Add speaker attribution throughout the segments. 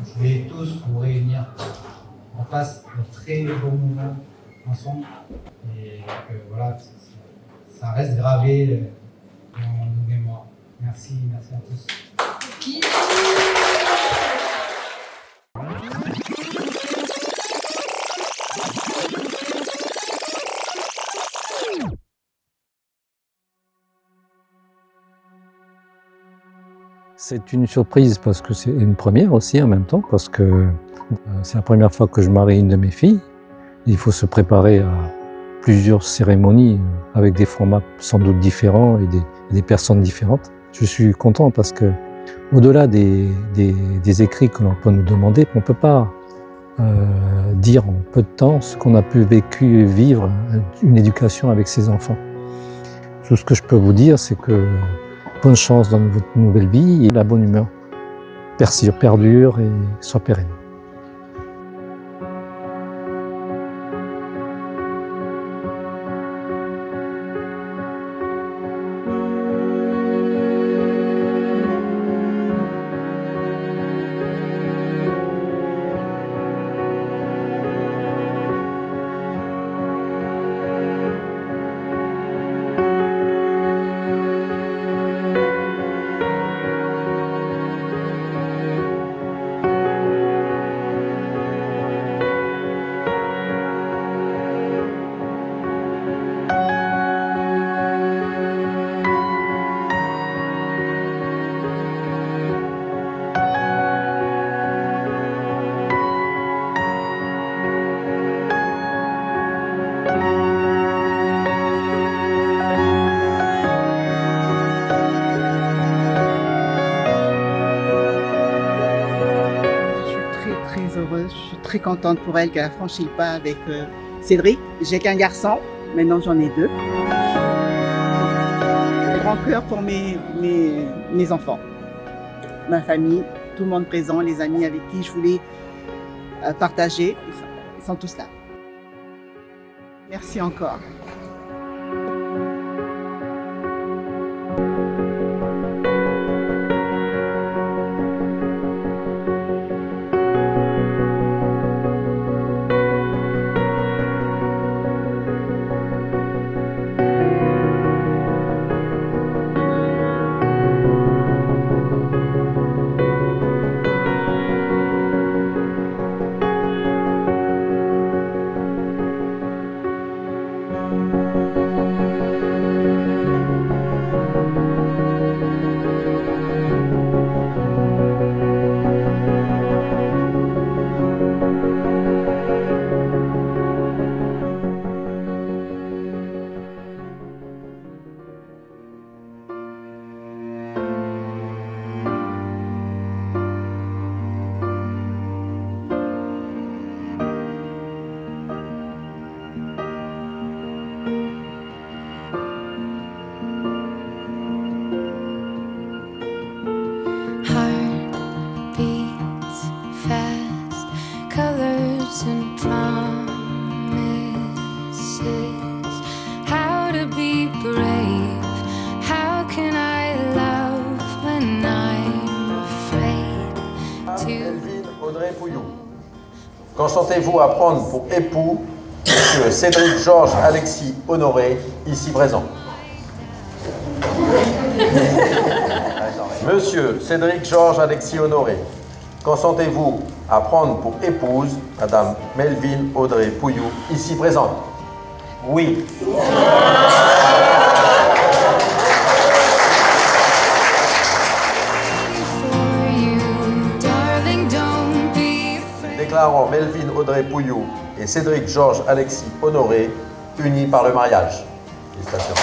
Speaker 1: je voulais tous vous réunir. On passe de très beaux moments ensemble et que voilà, ça reste gravé dans nos mémoires. Merci à tous.
Speaker 2: C'est une surprise parce que c'est une première aussi en même temps, parce que c'est la première fois que je marie une de mes filles. Il faut se préparer à plusieurs cérémonies avec des formats sans doute différents et des personnes différentes. Je suis content parce que au-delà des écrits que l'on peut nous demander, on ne peut pas dire en peu de temps ce qu'on a pu vivre une éducation avec ses enfants. Tout ce que je peux vous dire, c'est que bonne chance dans votre nouvelle vie et la bonne humeur perdure et soit pérenne.
Speaker 3: Heureuse, je suis très contente pour elle qu'elle a franchi le pas avec Cédric. J'ai qu'un garçon, maintenant j'en ai 2. Grand cœur pour mes enfants, ma famille, tout le monde présent, les amis avec qui je voulais partager, ils sont tous là. Merci encore.
Speaker 4: And promises, how to be brave, how can I love when I'm afraid to...
Speaker 5: Melvin Audrey Pouillou. Consentez-vous à prendre pour époux Monsieur Cédric Georges Alexis Honoré, ici présent. Monsieur Cédric Georges Alexis Honoré, consentez-vous à prendre pour épouse Madame Melvin Audrey Pouillou, ici présente? Oui. Déclarant Melvin Audrey Pouillou et Cédric Georges Alexis Honoré unis par le mariage. Félicitations.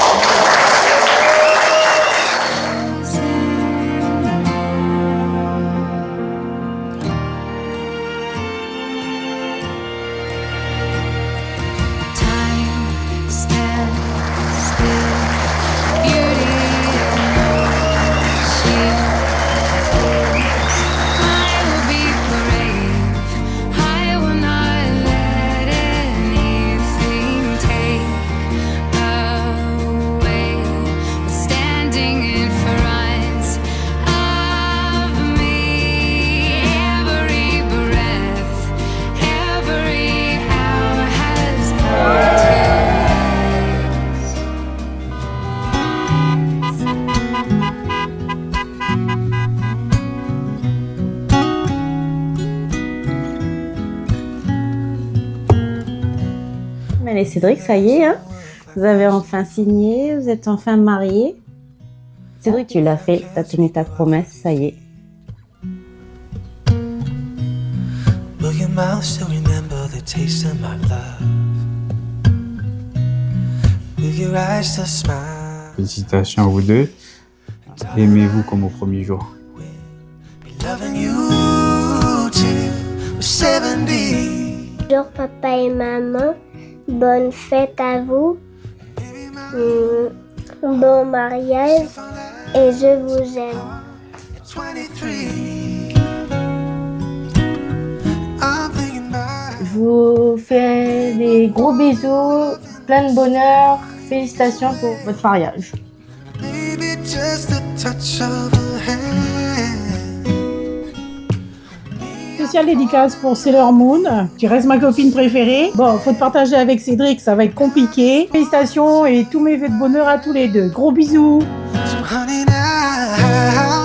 Speaker 6: Allez Cédric, ça y est, hein, vous avez enfin signé, vous êtes enfin mariés. Cédric, tu l'as fait, tu as tenu ta promesse, ça y est.
Speaker 7: Will your mouth still remember the taste of my love? Will your eyes still smile?
Speaker 8: Félicitations à vous deux. Aimez-vous comme au premier jour.
Speaker 7: Be loving you till we're 70.
Speaker 9: Bonjour papa et maman, bonne fête à vous, bon mariage et je vous aime.
Speaker 7: 23. I'm thinking about
Speaker 6: Je vous fais des gros bisous, plein de bonheur, félicitations pour votre mariage.
Speaker 7: maybe just a touch of a hand.
Speaker 10: Spéciale dédicace pour Sailor Moon. Tu restes ma copine préférée. Bon, faut te partager avec Cédric, ça va être compliqué. Félicitations et tous mes vœux de bonheur à tous les deux. Gros bisous.
Speaker 7: So honey now.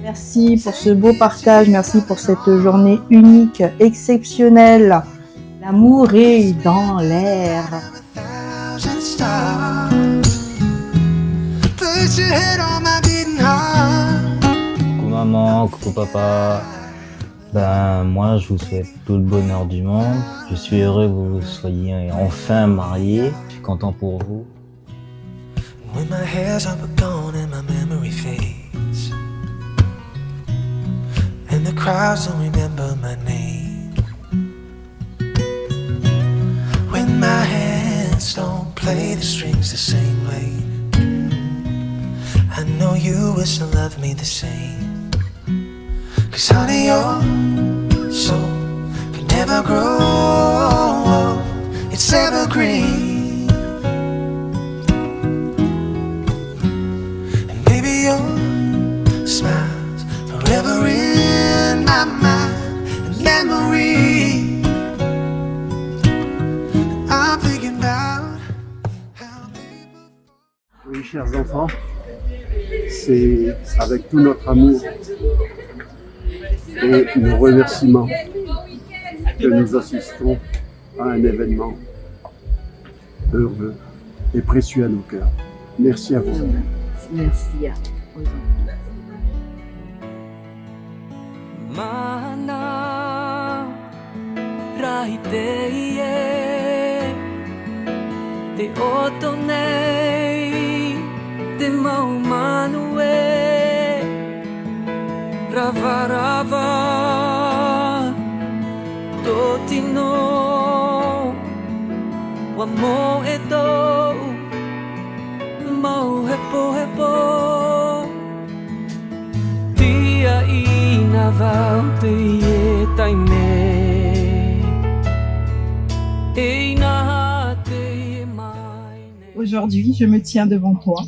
Speaker 10: Merci pour ce beau partage, merci pour cette journée unique, exceptionnelle. L'amour est dans l'air.
Speaker 7: Thousand stars. Put your head on my beating heart.
Speaker 11: Coucou maman, coucou papa. Ben moi je vous souhaite tout le bonheur du monde. Je suis heureux que vous soyez enfin mariés. Je suis content pour vous.
Speaker 7: When my hair's up gone and my memory fades, and the crowds don't remember my name. When my hands don't play the strings the same way, I know you will still love me the same. 'Cause honey, your soul can never grow, it's evergreen. And baby, your smile's forever in my mind and memory. I'm thinking about how people.
Speaker 12: Oui, chers enfants, c'est avec tout notre amour et nos remerciements que nous assistons à un événement heureux et précieux à nos cœurs. Merci à vous.
Speaker 6: Merci à vous.
Speaker 7: Mana raitei e te oto nei te maumanu e ravarava totino wa mo e do mau hepo hepo tia ina vau te ie taime e ina te mai.
Speaker 10: Aujourd'hui, je me tiens devant toi,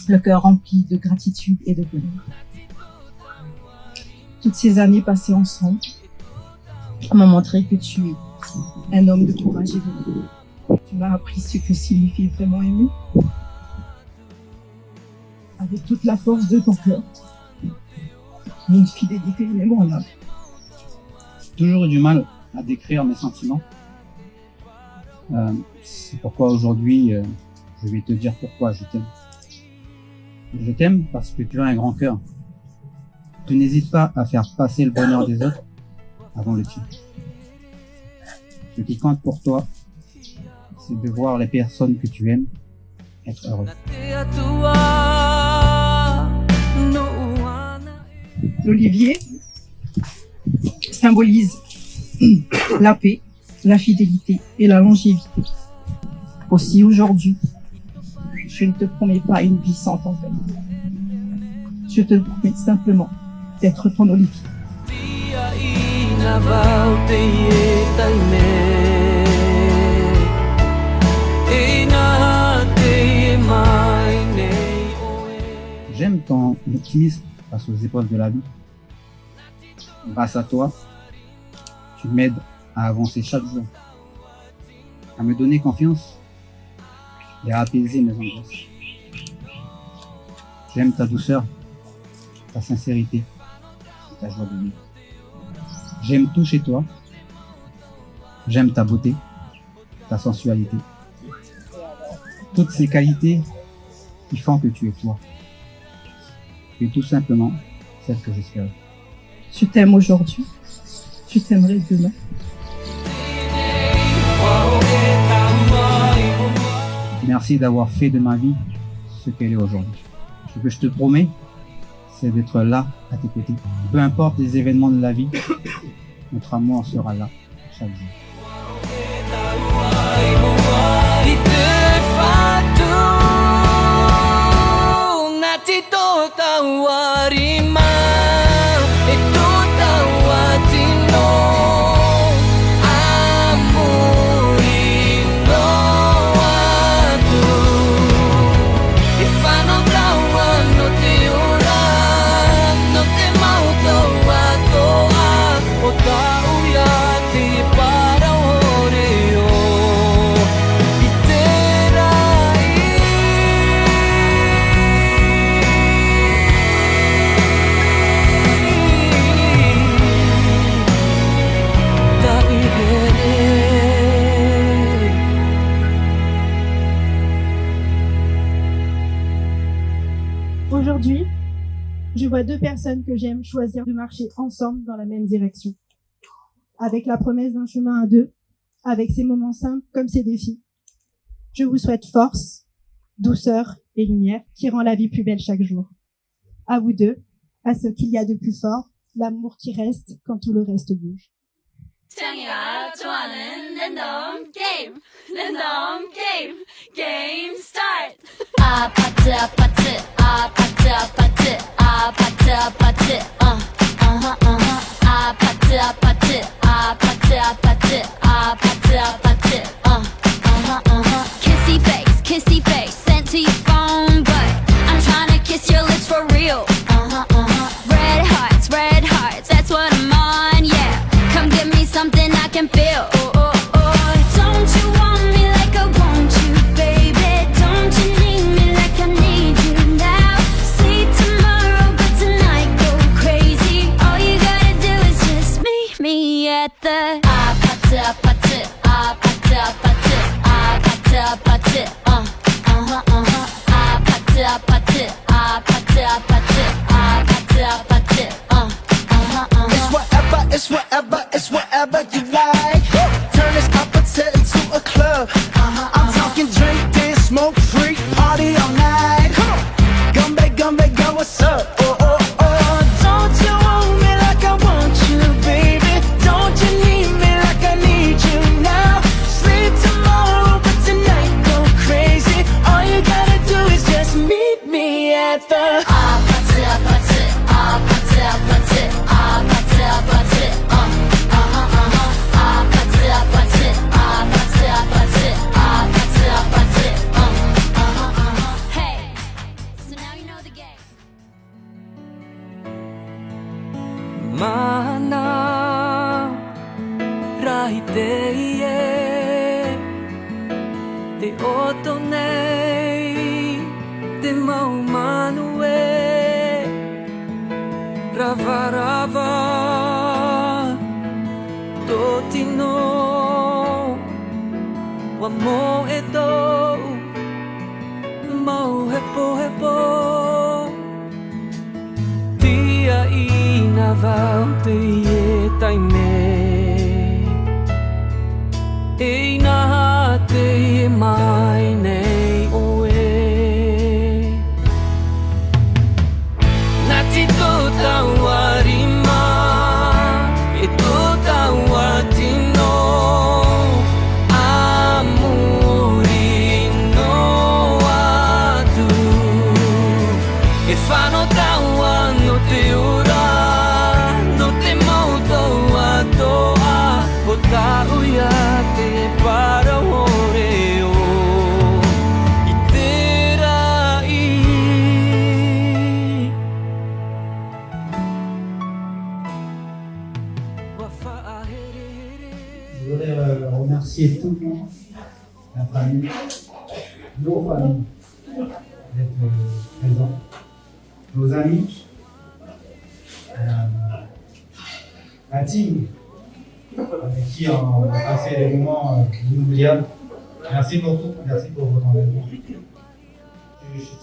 Speaker 10: le cœur rempli de gratitude et de bonheur. Toutes ces années passées ensemble m'ont montré que tu es un homme de courage et de bonheur. Tu m'as appris ce que signifie vraiment aimer. Avec toute la force de ton cœur. Une fidélité inébranlable.
Speaker 1: J'ai toujours eu du mal à décrire mes sentiments. C'est pourquoi aujourd'hui, je vais te dire pourquoi je t'aime. Je t'aime parce que tu as un grand cœur. Tu n'hésites pas à faire passer le bonheur des autres avant le tien. Ce qui compte pour toi, c'est de voir les personnes que tu aimes être heureuses.
Speaker 10: L'olivier symbolise la paix, la fidélité et la longévité. Aussi aujourd'hui, je ne te promets pas une vie sans ton père. Je te promets simplement d'être ton olivier.
Speaker 1: J'aime ton optimisme face aux épreuves de la vie. Grâce à toi, tu m'aides à avancer chaque jour, à me donner confiance et à apaiser mes angoisses. J'aime ta douceur, ta sincérité et ta joie de vivre. J'aime tout chez toi, J'aime ta beauté, ta sensualité. Toutes ces qualités qui font que tu es toi. Tu es tout simplement celle que j'espère.
Speaker 10: Tu t'aimes aujourd'hui, tu t'aimerais demain.
Speaker 1: Merci d'avoir fait de ma vie ce qu'elle est aujourd'hui. Ce que je te promets, c'est d'être là à tes côtés. Peu importe les événements de la vie, notre amour sera là chaque jour.
Speaker 10: Aujourd'hui, je vois deux personnes que j'aime choisir de marcher ensemble dans la même direction. Avec la promesse d'un chemin à deux, avec ses moments simples comme ses défis. Je vous souhaite force, douceur et lumière qui rend la vie plus belle chaque jour. À vous deux, à ce qu'il y a de plus fort, l'amour qui reste quand tout le reste bouge.
Speaker 4: 창이가 좋아하는 랜덤 게임, 랜덤 게임, 게임 스타트. 아파트 아파트 아파트 아파트 아파트 아파트 아파트 아파트 아파트 아파트 아파트 아파트 kissy face sent to your phone, but I'm trying to kiss your lips for real. Red hearts, that's what I'm on, yeah. Come give me something I can feel. Don't you want me like I want you, baby? Don't you need me like I need you now? See tomorrow, but tonight go crazy. All you gotta do is just meet me at the 아파트 아파트 아파트 아파트 아파트 아파트 아파트 아파트 아파트 아파트 아파트
Speaker 7: It's whatever you like. Turn this opposite into a club. I'm talking drink, dance, smoke, freak, party all night. Come back, girl, what's up? Don't you want me like I want you, baby? Don't you need me like I need you now? Sleep tomorrow, but tonight go crazy. All you gotta do is just meet me at the 아파트 아파트 아파트 아파트 아파트 아파트
Speaker 13: Mana raitei te oto nei te mau manu rava totino wa mo e to mau hepo tia ina vau te e taime e na te mai nei oe nati to tawarima e to tawatino amuri no atu e fano tawa no te ora no te mauto atoa o tauia te para oreo iterai.
Speaker 1: Je voudrais remercier tout le monde, la famille, nos familles, d'être présents, nos amis, la team avec qui on a passé des moments inoubliables. Merci beaucoup, merci pour votre engagement. Je suis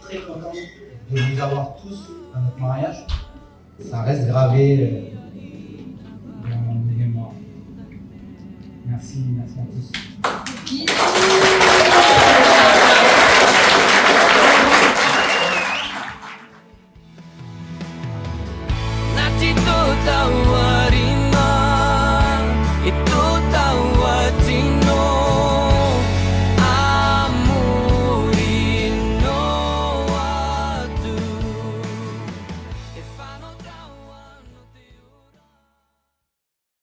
Speaker 1: très content de vous avoir tous à notre mariage. Ça reste gravé dans nos mémoires. Merci à tous.
Speaker 13: Nati to tau